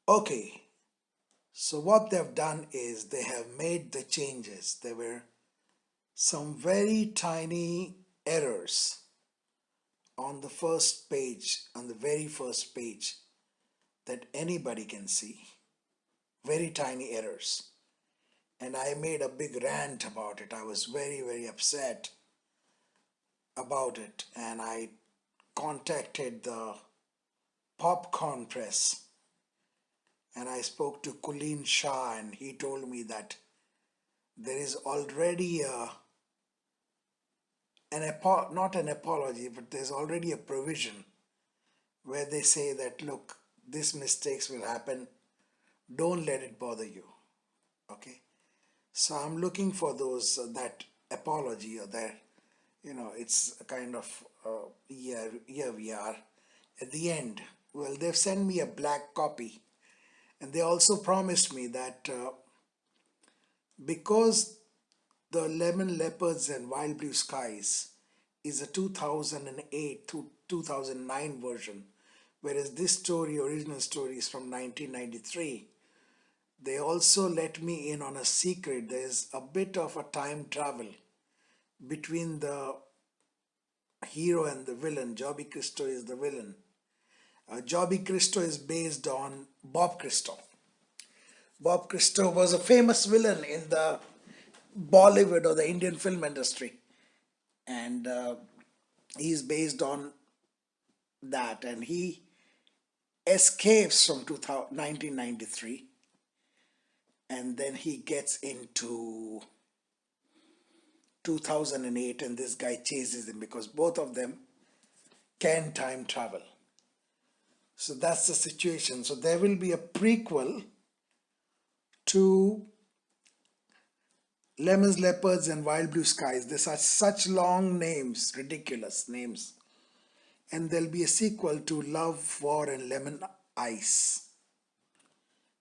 Okay, so what they've done is they have made the changes. There were some very tiny errors on the first page, on the very first page that anybody can see. Very tiny errors. And I made a big rant about it. I was very, very upset about it. And I contacted the popcorn press and I spoke to Kulin Shah, and he told me that there is already not an apology, but there's already a provision where they say that, look, these mistakes will happen, don't let it bother you. Okay, so I'm looking for those that apology, or that, it's a kind of yeah, here we are at the end. Well, they've sent me a black copy, and they also promised me that because the Lemon Leopards and Wild Blue Skies is a 2008 to 2009 version, whereas this story, original story, is from 1993. They also let me in on a secret. There's a bit of a time travel between the hero and the villain. Jobby Cristo is the villain. Jobby Cristo is based on Bob Cristo. Bob Cristo was a famous villain in the Bollywood, or the Indian film industry, and he's based on that. And he escapes from 1993, and then he gets into 2008, and this guy chases him because both of them can time travel. So that's the situation. So there will be a prequel to Lemons, Leopards, and Wild Blue Skies. These are such long names, ridiculous names. And there'll be a sequel to Love, War, and Lemon Ice.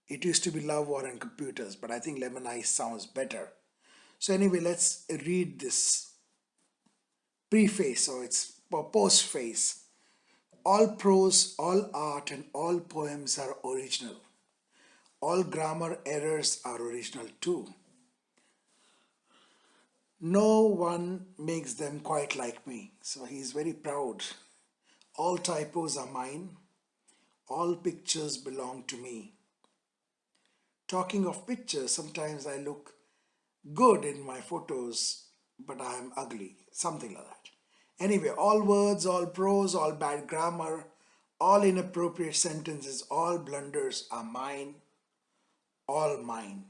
It used to be Love, War, and Computers, but I think Lemon Ice sounds better. So anyway, let's read this preface, or it's postface. All prose, all art, and all poems are original. All grammar errors are original too. No one makes them quite like me. So he's very proud. All typos are mine. All pictures belong to me. Talking of pictures, sometimes I look good in my photos, but I am ugly. Something like that. Anyway, all words, all prose, all bad grammar, all inappropriate sentences, all blunders are mine, all mine.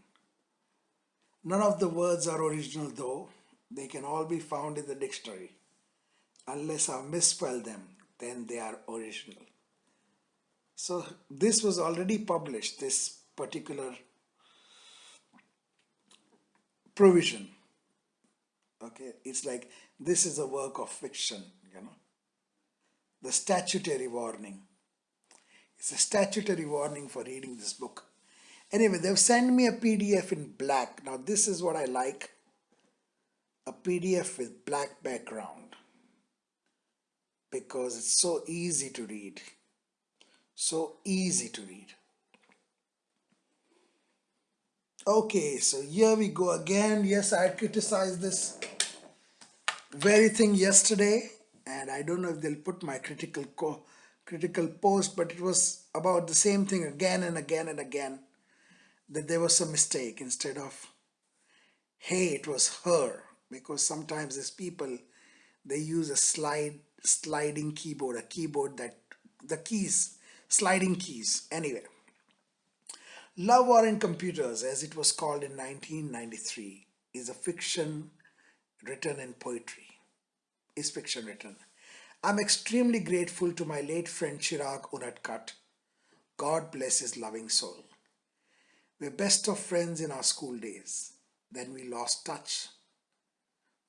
None of the words are original, though. They can all be found in the dictionary. Unless I misspell them, then they are original. So this was already published, this particular provision. Okay, it's like this is a work of fiction. The statutory warning. It's a statutory warning for reading this book. Anyway, they've sent me a PDF in black. Now this is what I like. A PDF with black background, because it's so easy to read. So easy to read. Okay, so here we go again. Yes, I had criticized this very thing yesterday, and I don't know if they'll put my critical post, but it was about the same thing again and again and again, that there was a mistake. Instead of hey, it was her, because sometimes these people, they use a sliding keyboard, a keyboard that the keys, sliding keys. Anyway, Love, War, and Computers, as it was called in 1993, is a fiction written in poetry. Is fiction written. I'm extremely grateful to my late friend Chirag Unadkat. God bless his loving soul. We're best of friends in our school days. Then we lost touch.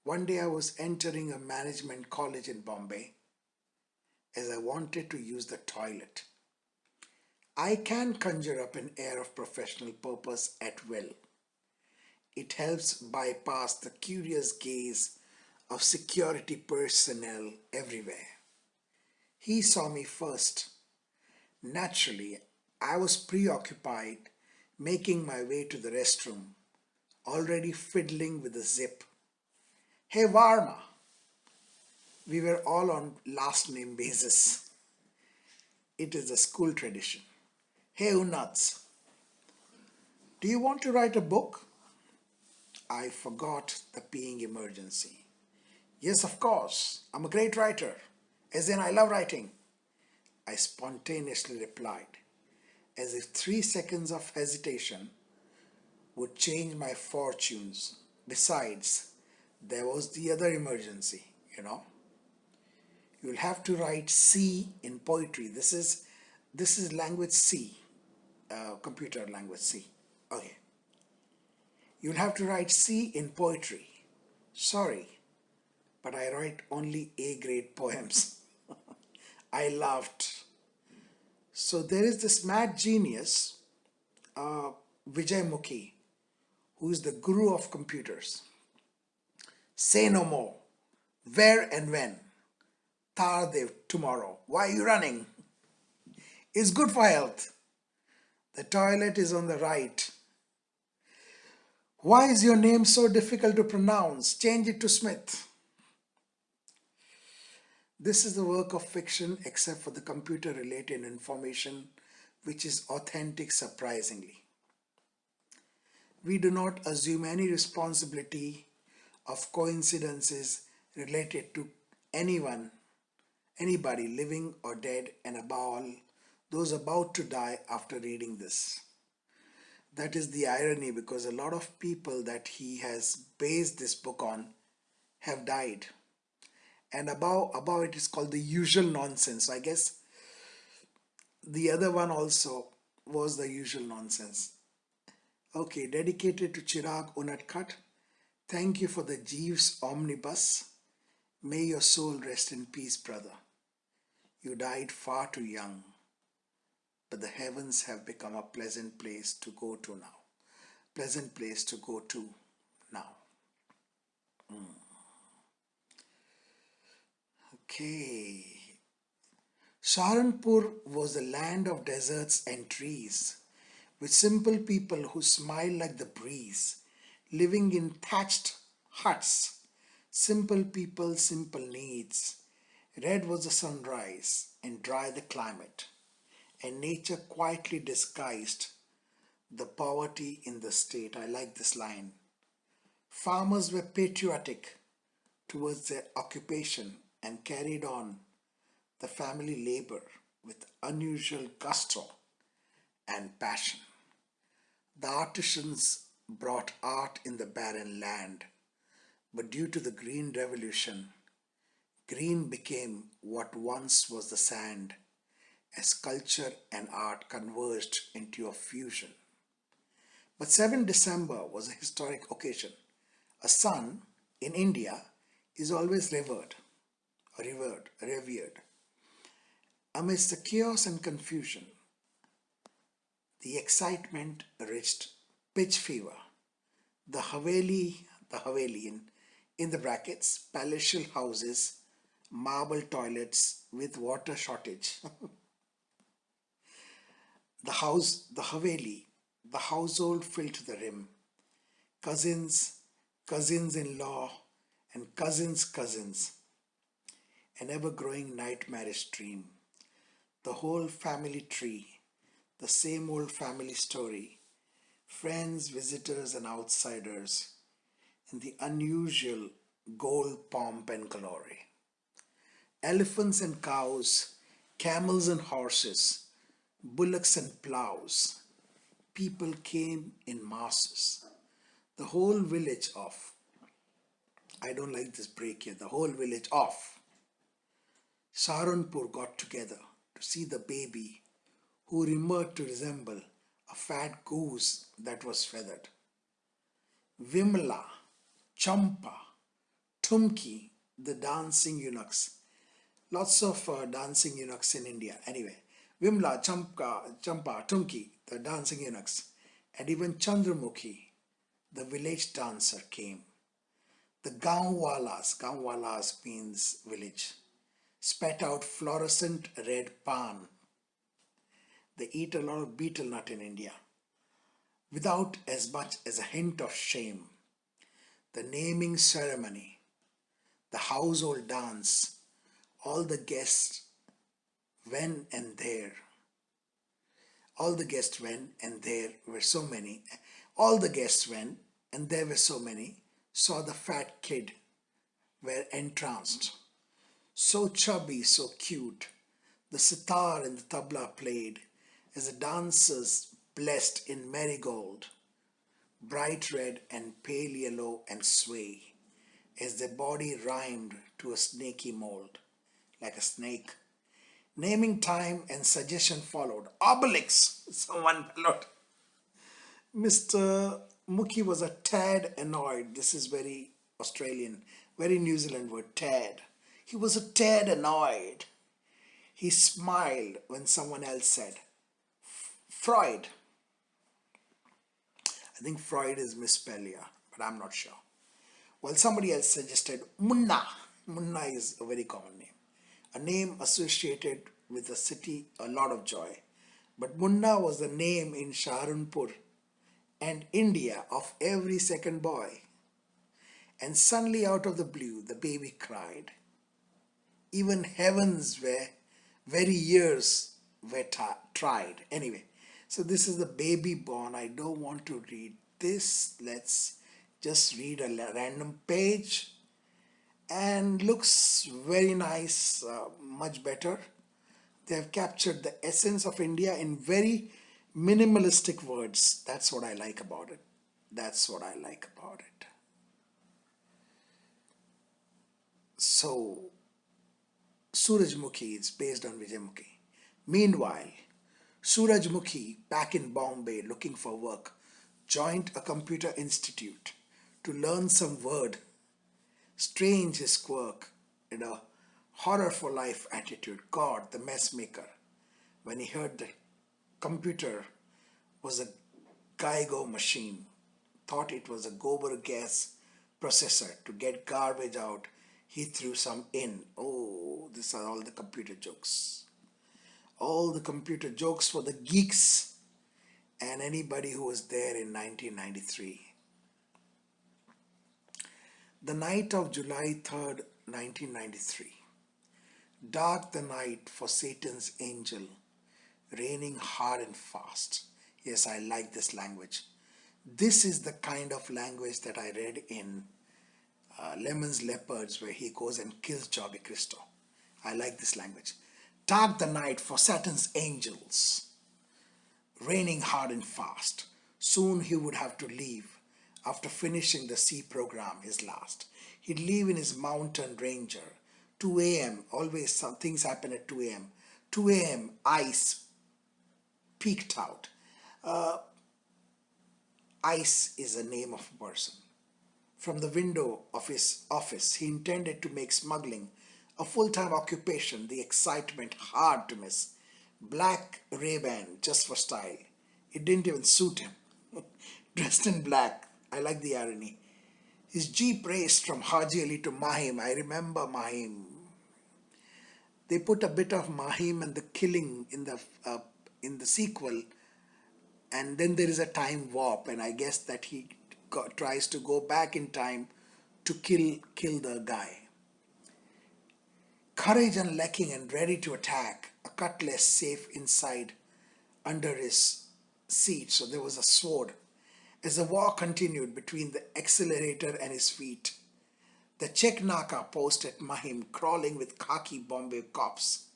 One day I was entering a management college in Bombay as I wanted to use the toilet. I can conjure up an air of professional purpose at will. It helps bypass the curious gaze of security personnel everywhere. He saw me first. Naturally, I was preoccupied making my way to the restroom, already fiddling with the zip. Hey Varma, we were all on last name basis. It is a school tradition. Hey Unats, do you want to write a book? I forgot the peeing emergency. Yes, of course. I'm a great writer. As in, I love writing. I spontaneously replied, as if 3 seconds of hesitation would change my fortunes. Besides, there was the other emergency, you know. You'll have to write C in poetry. This is language C, computer language C. Okay. You'll have to write C in poetry. Sorry, but I write only A grade poems. I laughed. So there is this mad genius, uh, Vijay Mukhi, who is the guru of computers. Say no more. Where and when? Tardev tomorrow. Why are you running? It's good for health. The toilet is on the right. Why is your name so difficult to pronounce? Change it to Smith. This is the work of fiction except for the computer related information which is authentic surprisingly. We do not assume any responsibility of coincidences related to anyone, anybody living or dead, and above all, those about to die after reading this. That is the irony, because a lot of people that he has based this book on have died. And above it is called the usual nonsense. I guess the other one also was the usual nonsense. Okay, dedicated to Chirag Unatkat. Thank you for the Jeeves omnibus. May your soul rest in peace, brother. You died far too young, but the heavens have become a pleasant place to go to now. Pleasant place to go to now. Okay. Saharanpur was the land of deserts and trees, with simple people who smile like the breeze, living in thatched huts. Simple people, simple needs. Red was the sunrise and dry the climate, and nature quietly disguised the poverty in the state. I like this line. Farmers were patriotic towards their occupation and carried on the family labor with unusual gusto and passion. The artisans brought art in the barren land, but due to the Green Revolution, green became what once was the sand, as culture and art converged into a fusion. But 7 December was a historic occasion. A sun in India is always revered. Amidst the chaos and confusion, the excitement reached pitch fever. The Haveli in the brackets, palatial houses, marble toilets with water shortage. The Haveli, the household filled to the rim. Cousins, cousins-in-law, and cousins, an ever-growing nightmarish dream. The whole family tree, the same old family story, friends, visitors, and outsiders, in the unusual gold pomp and glory. Elephants and cows, camels and horses, bullocks and plows. People came in masses. The whole village of, I don't like this break here, the whole village of Saharanpur got together to see the baby who emerged to resemble a fat goose that was feathered. Vimla, Champa, Tumki, the dancing eunuchs. Lots of dancing eunuchs in India. Anyway, Vimla, Champa, Tumki, the dancing eunuchs, and even Chandramukhi, the village dancer, came. The gaonwalas means village, spat out fluorescent red pan. They eat a lot of betel nut in India without as much as a hint of shame. The naming ceremony, the household dance, all the guests when and there. All the guests went, and there were so many. All the guests went, and there were so many. Saw the fat kid, were entranced. So chubby, so cute. The sitar and the tabla played as the dancers blessed in marigold, bright red and pale yellow and sway, as their body rhymed to a snaky mold, like a snake. Naming time and suggestion followed. Obelix, someone followed. Mr. Mookie was a tad annoyed. This is very Australian, very New Zealand word, tad. He was a tad annoyed. He smiled when someone else said, Freud. I think Freud is misspelled here, but I'm not sure. While somebody else suggested Munna. Munna is a very common name. A name associated with a city, a lot of joy. But Munna was the name in Saharanpur and India of every second boy. And suddenly out of the blue, the baby cried. Even heavens were very years were tried. Anyway, so this is the baby born. I don't want to read this. Let's just read a random page. And looks very nice, much better. They have captured the essence of India in very minimalistic words. That's what I like about it. That's what I like about it. So, Surajmukhi is based on Vijayamukhi. Meanwhile, Surajmukhi, back in Bombay looking for work, joined a computer institute to learn some word. Strange his quirk and a horror for life attitude. God, the mess maker, when he heard the computer was a Geigo machine, thought it was a Gobar gas processor to get garbage out. He threw some in. Oh, these are all the computer jokes. All the computer jokes for the geeks and anybody who was there in 1993. The night of July 3rd, 1993. Dark the night for Satan's angel, raining hard and fast. Yes, I like this language. This is the kind of language that I read in Lemon's Leopards, where he goes and kills Jobby Christo. I like this language. Dark the night for Satan's angels, raining hard and fast. Soon he would have to leave after finishing the C program, his last. He'd leave in his mountain ranger. 2 a.m. Always some things happen at 2 a.m. 2 a.m. Ice peeked out. Ice is a name of a person. From the window of his office, he intended to make smuggling a full-time occupation, the excitement hard to miss. Black Ray-Ban, just for style. It didn't even suit him. Dressed in black. I like the irony. His jeep raced from Haji Ali to Mahim. I remember Mahim. They put a bit of Mahim and the killing in the sequel, and then there is a time warp, and I guess that he tries to go back in time to kill the guy. Courage unlacking and ready to attack, a cutlass safe inside under his seat, so there was a sword. As the war continued between the accelerator and his feet, the Czech Naka post at Mahim crawling with khaki Bombay cops.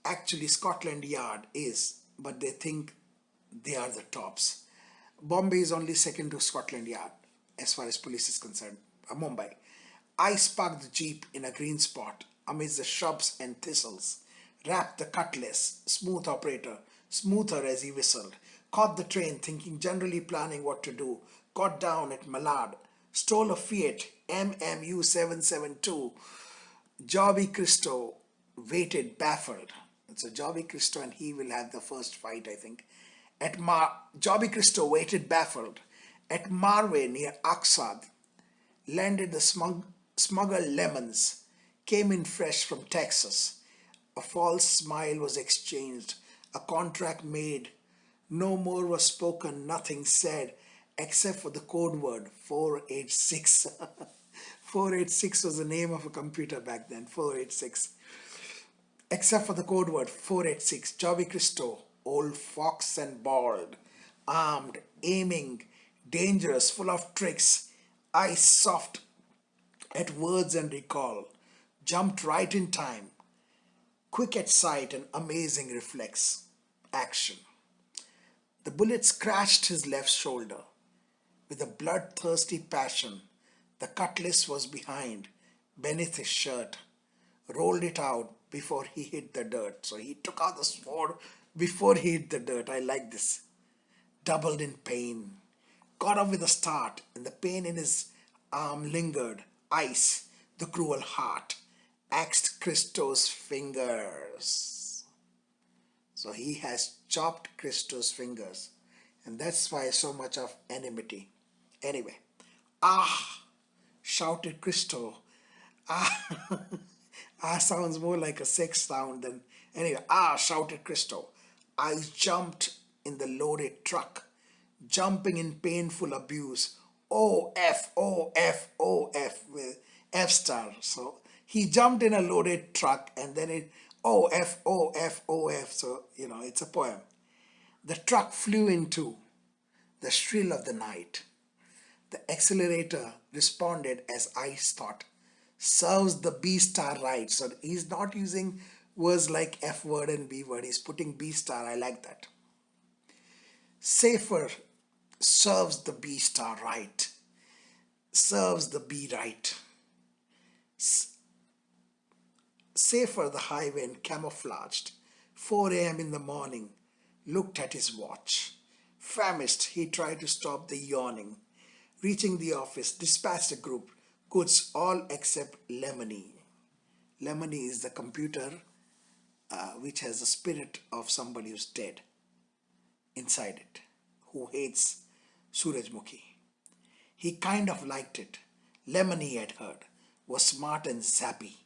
Actually, Scotland Yard is, but they think they are the tops. Bombay is only second to Scotland Yard as far as police is concerned. Mumbai. Ice parked the jeep in a green spot amidst the shrubs and thistles. Rapped the cutlass, smooth operator, smoother as he whistled. Caught the train thinking, generally planning what to do. Got down at Malad. Stole a Fiat MMU 772. Jobby Christo waited baffled. So Jobby Christo and he will have the first fight, I think. Jobby Christo waited baffled. At Marway near Aksad, landed the smuggled lemons. Came in fresh from Texas. A false smile was exchanged. A contract made. No more was spoken, nothing said, except for the code word 486. 486 was the name of a computer back then, 486. Except for the code word 486. Joby Christo, old fox and bald, armed, aiming, dangerous, full of tricks, eyes soft at words and recall, jumped right in time, quick at sight and amazing reflex, action. The bullet scratched his left shoulder. With a bloodthirsty passion, the cutlass was behind, beneath his shirt, rolled it out before he hit the dirt. So he took out the sword before he hit the dirt. I like this. Doubled in pain. Got up with a start, and the pain in his arm lingered. Ice, the cruel heart, axed Christo's fingers. So he has chopped Christo's fingers, and that's why so much of enmity. Anyway, ah, shouted Christo. Ah, ah sounds more like a sex sound than. Anyway, ah, shouted Christo. I jumped in the loaded truck, jumping in painful abuse. O F, O F, O F with F star. So he jumped in a loaded truck and then it O F, O F, O F. So, it's a poem. The truck flew into the shrill of the night. The accelerator responded as I thought. Serves the B star right. So he's not using words like F word and B word. He's putting B star. I like that. Safer serves the B star right. Serves the B right. Safer the highway and camouflaged. 4 a.m. in the morning. Looked at his watch. Famished, he tried to stop the yawning. Reaching the office, dispatched a group. Goods all except Lemony. Lemony is the computer which has the spirit of somebody who's dead inside it, who hates Surajmukhi. He kind of liked it. Lemony had heard, was smart and zappy,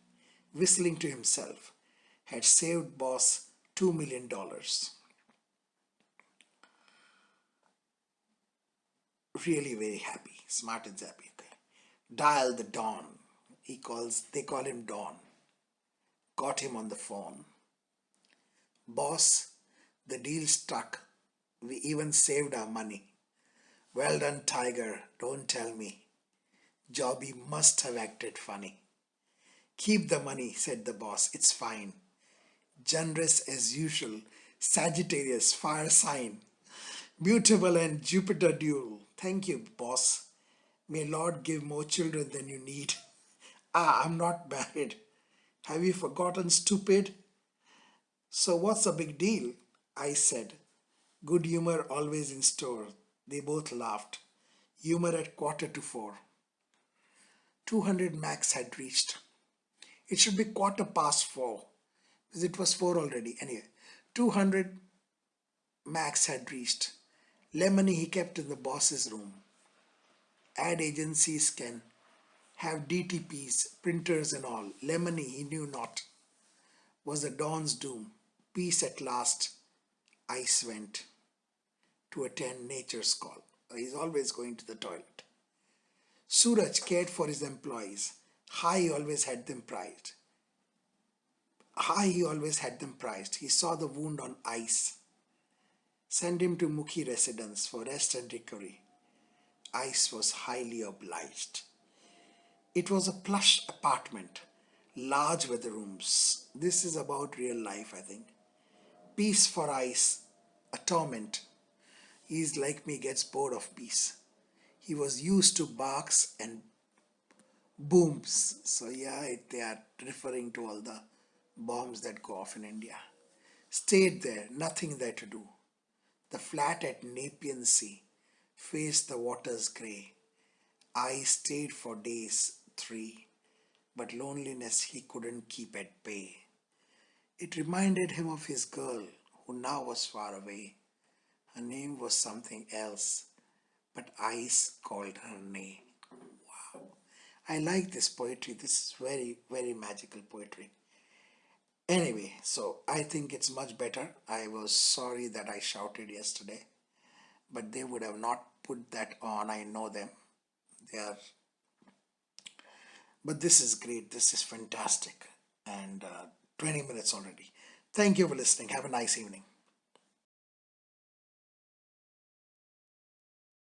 whistling to himself, had saved boss $2 million. Really very happy, smart and zappy. Okay. Dial the Don. They call him Don. Got him on the phone. Boss, the deal struck. We even saved our money. Well done, Tiger. Don't tell me. Jobby must have acted funny. Keep the money, said the boss. It's fine. Generous as usual. Sagittarius, fire sign. Mutable and Jupiter dual. Thank you, boss. May Lord give more children than you need. Ah, I'm not married. Have you forgotten, stupid? So what's the big deal? I said. Good humor always in store. They both laughed. Humor at 3:45. 200 max had reached. It should be 4:15 because it was 4 already. Anyway, 200 max had reached. Lemony he kept in the boss's room. Ad agencies can have DTPs, printers and all. Lemony he knew not. Was the dawn's doom. Peace at last. Ice went to attend nature's call. He's always going to the toilet. Suraj cared for his employees. High he always had them prized. He saw the wound on ice. Sent him to Mukhi residence for rest and recovery. Ice was highly obliged. It was a plush apartment. Large were the rooms. This is about real life, I think. Peace for Ice, a torment. He's like me, gets bored of peace. He was used to barks and booms. So yeah, they are referring to all the bombs that go off in India. Stayed there, nothing there to do. The flat at Nepean Sea faced the waters grey. I stayed for days, 3, but loneliness he couldn't keep at bay. It reminded him of his girl, who now was far away. Her name was something else, but ice called her nay. Wow. I like this poetry. This is very, very magical poetry. Anyway, so I think it's much better. I was sorry that I shouted yesterday, but they would have not put that on. I know them. They are, but this is great. This is fantastic. And 20 minutes already. Thank you for listening. Have a nice evening.